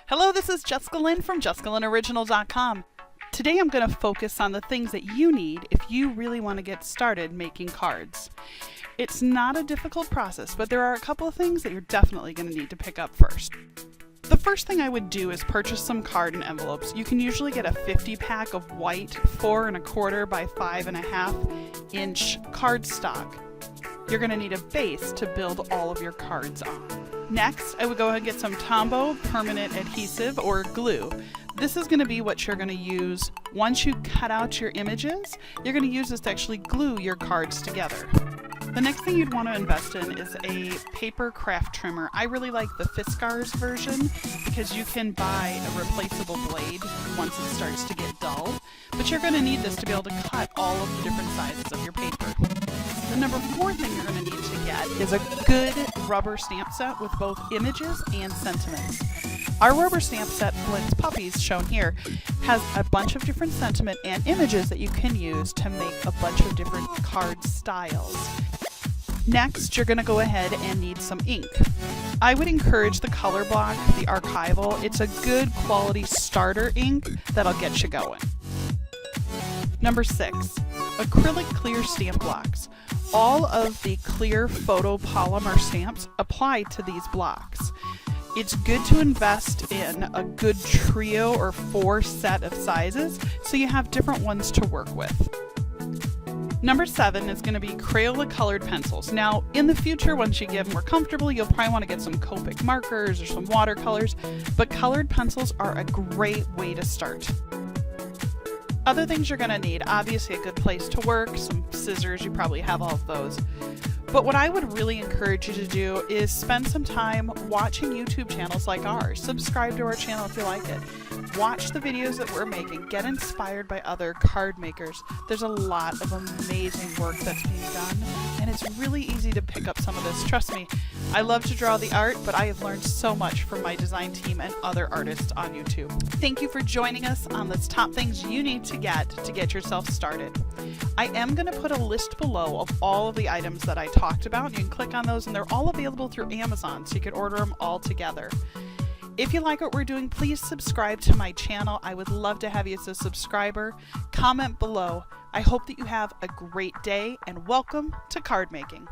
Hello, this is Jessica Lynn from JessicaLynnOriginal.com. Today I'm going to focus on the things that you need if you really want to get started making cards. It's not a difficult process, but there are a couple of things that you're definitely going to need to pick up first. The first thing I would do is purchase some card and envelopes. You can usually get a 50 pack of white 4 1/4 by 5 1/2 inch cardstock. You're going to need a base to build all of your cards on. Next, I would go ahead and get some Tombow permanent adhesive or glue. This is going to be what you're going to use once you cut out your images. You're going to use this to actually glue your cards together. The next thing you'd want to invest in is a paper craft trimmer. I really like the Fiskars version because you can buy a replaceable blade once it starts to get dull. But you're going to need this to be able to cut all of the different sizes of your paper. The number 4 thing you're going to need to get is a good rubber stamp set with both images and sentiments. Our rubber stamp set, Blend's Puppies, shown here, has a bunch of different sentiment and images that you can use to make a bunch of different card styles. Next, you're going to go ahead and need some ink. I would encourage the color block, the Archival. It's a good quality starter ink that'll get you going. Number 6, acrylic clear stamp blocks. All of the clear photopolymer stamps apply to these blocks. It's good to invest in a good trio or 4 set of sizes so you have different ones to work with. Number 7 is going to be Crayola colored pencils. Now, in the future, once you get more comfortable, you'll probably want to get some Copic markers or some watercolors, but colored pencils are a great way to start. Other things you're going to need, obviously a good place to work, some scissors, you probably have all of those. But what I would really encourage you to do is spend some time watching YouTube channels like ours. Subscribe to our channel if you like it. Watch the videos that we're making. Get inspired by other card makers. There's a lot of amazing work that's being done, and it's really easy to pick up some of this. Trust me, I love to draw the art, but I have learned so much from my design team and other artists on YouTube. Thank you for joining us on this top things you need to get yourself started. I am going to put a list below of all of the items that I talked about. You can click on those, and they're all available through Amazon, so you can order them all together. If you like what we're doing, please subscribe to my channel. I would love to have you as a subscriber. Comment below. I hope that you have a great day, and welcome to card making.